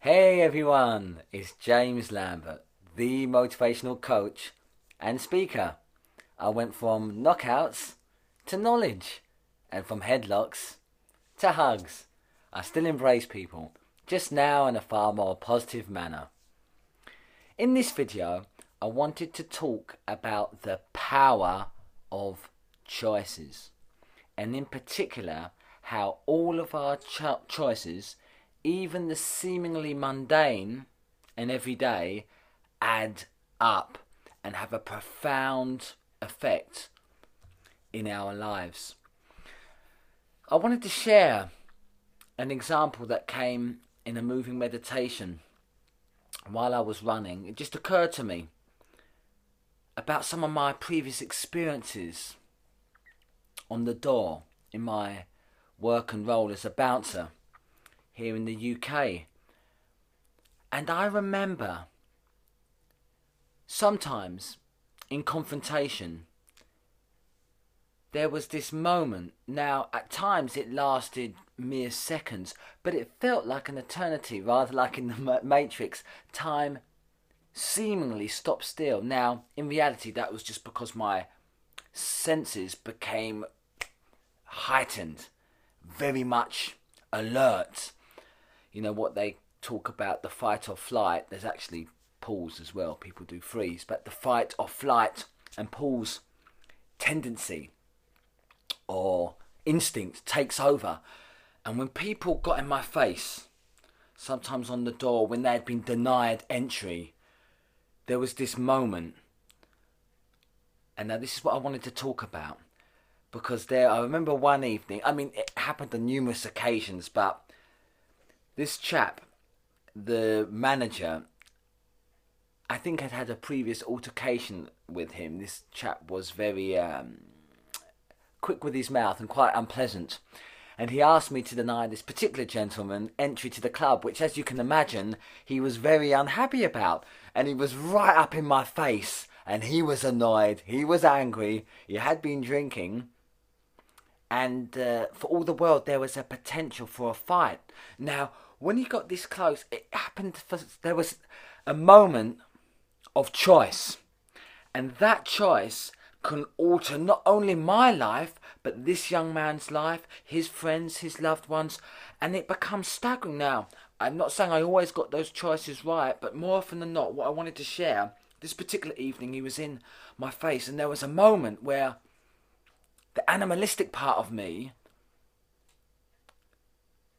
Hey everyone, it's James Lambert, the motivational coach and speaker. I went from knockouts to knowledge and from headlocks to hugs. I still embrace people, just now in a far more positive manner. In this video, I wanted to talk about the power of choices, and in particular, how all of our choices, even the seemingly mundane and everyday, add up and have a profound effect in our lives. I wanted to share an example that came in a moving meditation while I was running. It just occurred to me about some of my previous experiences on the door in my work and role as a bouncer here in the UK. And I remember sometimes in confrontation there was this moment. Now at times it lasted mere seconds, but it felt like an eternity, rather like in the Matrix. Time seemingly stopped still. Now in reality that was just because my senses became heightened, very much alert. You know what they talk about, the fight or flight. There's actually pause as well. People do freeze, but the fight or flight and pause tendency or instinct takes over. And when people got in my face, sometimes on the door, when they had been denied entry, there was this moment. And now this is what I wanted to talk about, because I remember one evening, it happened on numerous occasions, but this chap, the manager, I think had had a previous altercation with him. This chap was very quick with his mouth and quite unpleasant. And he asked me to deny this particular gentleman entry to the club, which, as you can imagine, he was very unhappy about. And he was right up in my face, and he was annoyed, he was angry, he had been drinking. And for all the world, there was a potential for a fight. Now, when he got this close, it happened. There was a moment of choice. And that choice can alter not only my life, but this young man's life, his friends, his loved ones. And it becomes staggering. Now, I'm not saying I always got those choices right, but more often than not, what I wanted to share, this particular evening, he was in my face. And there was a moment where the animalistic part of me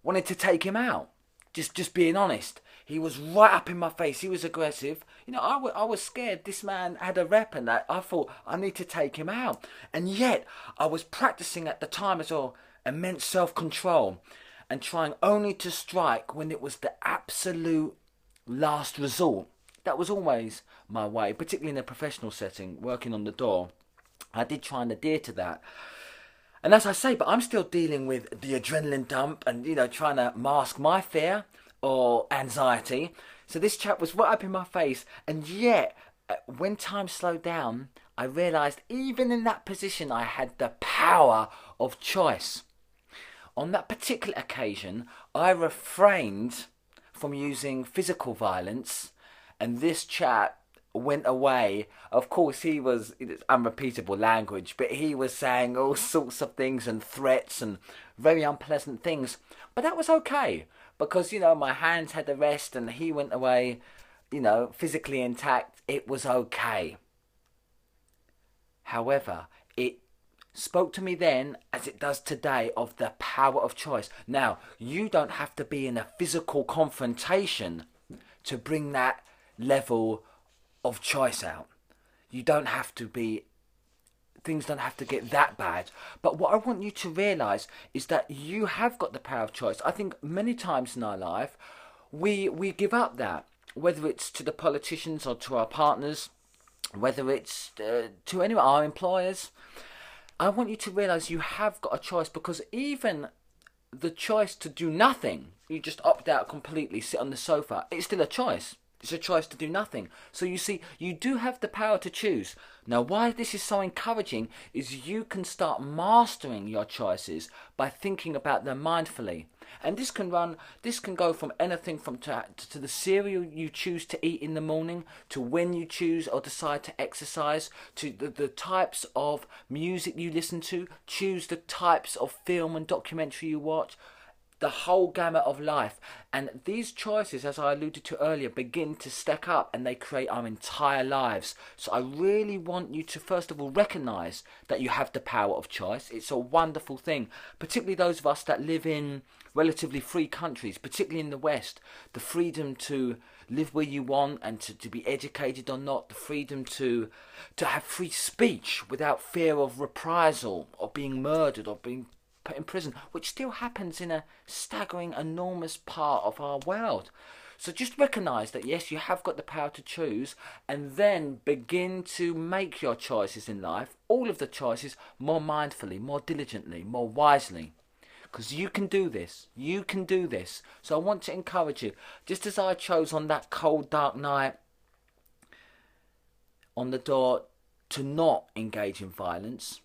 wanted to take him out. Just being honest. He was right up in my face. He was aggressive. You know, I was scared. This man had a rep and that. I thought, I need to take him out. And yet, I was practicing at the time as well immense self-control and trying only to strike when it was the absolute last resort. That was always my way, particularly in a professional setting, working on the door. I did try and adhere to that. And as I say, but I'm still dealing with the adrenaline dump and, trying to mask my fear or anxiety. So this chap was right up in my face. And yet, when time slowed down, I realised even in that position, I had the power of choice. On that particular occasion, I refrained from using physical violence. And this chap went away. Of course, it's unrepeatable language, but he was saying all sorts of things and threats and very unpleasant things. But that was okay, because, my hands had the rest and he went away, physically intact. It was okay. However, it spoke to me then, as it does today, of the power of choice. Now, you don't have to be in a physical confrontation to bring that level of choice out. You don't have to be, things don't have to get that bad. But what I want you to realise is that you have got the power of choice. I think many times in our life, we give up that, whether it's to the politicians or to our partners, whether it's to anyone, our employers. I want you to realise you have got a choice, because even the choice to do nothing, you just opt out completely, sit on the sofa, it's still a choice. It's a choice to do nothing. So you see, you do have the power to choose. Now, why this is so encouraging is you can start mastering your choices by thinking about them mindfully. And this can go from anything from to the cereal you choose to eat in the morning, to when you choose or decide to exercise, to the types of music you listen to, choose the types of film and documentary you watch, the whole gamut of life. And these choices, as I alluded to earlier, begin to stack up and they create our entire lives. So I really want you to first of all recognize that you have the power of choice. It's a wonderful thing, particularly those of us that live in relatively free countries, particularly in the West. The freedom to live where you want and to be educated or not, the freedom to have free speech without fear of reprisal or being murdered or being put in prison, which still happens in a staggering, enormous part of our world. So just recognise that yes, you have got the power to choose, and then begin to make your choices in life, all of the choices, more mindfully, more diligently, more wisely. Because you can do this. You can do this. So I want to encourage you, just as I chose on that cold, dark night on the door to not engage in violence,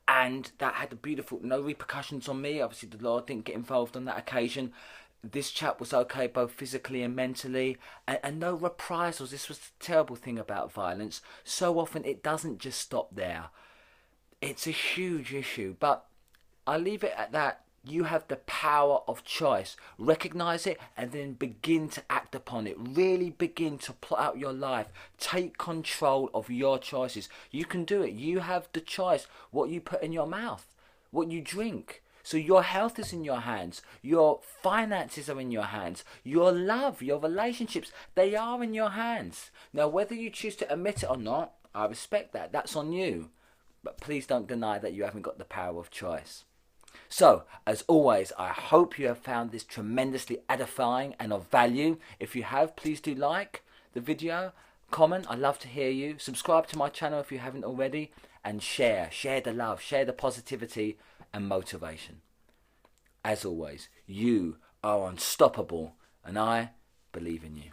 and that had no repercussions on me. Obviously the Lord didn't get involved on that occasion. This chap was okay both physically and mentally, and no reprisals. This was the terrible thing about violence. So often it doesn't just stop there. It's a huge issue, but I leave it at that. You have the power of choice. Recognise it and then begin to act upon it. Really begin to plot out your life. Take control of your choices. You can do it. You have the choice what you put in your mouth, what you drink. So your health is in your hands. Your finances are in your hands. Your love, your relationships, they are in your hands. Now, whether you choose to admit it or not, I respect that. That's on you. But please don't deny that you haven't got the power of choice. So, as always, I hope you have found this tremendously edifying and of value. If you have, please do like the video, comment, I'd love to hear you. Subscribe to my channel if you haven't already, and share the love, share the positivity and motivation. As always, you are unstoppable, and I believe in you.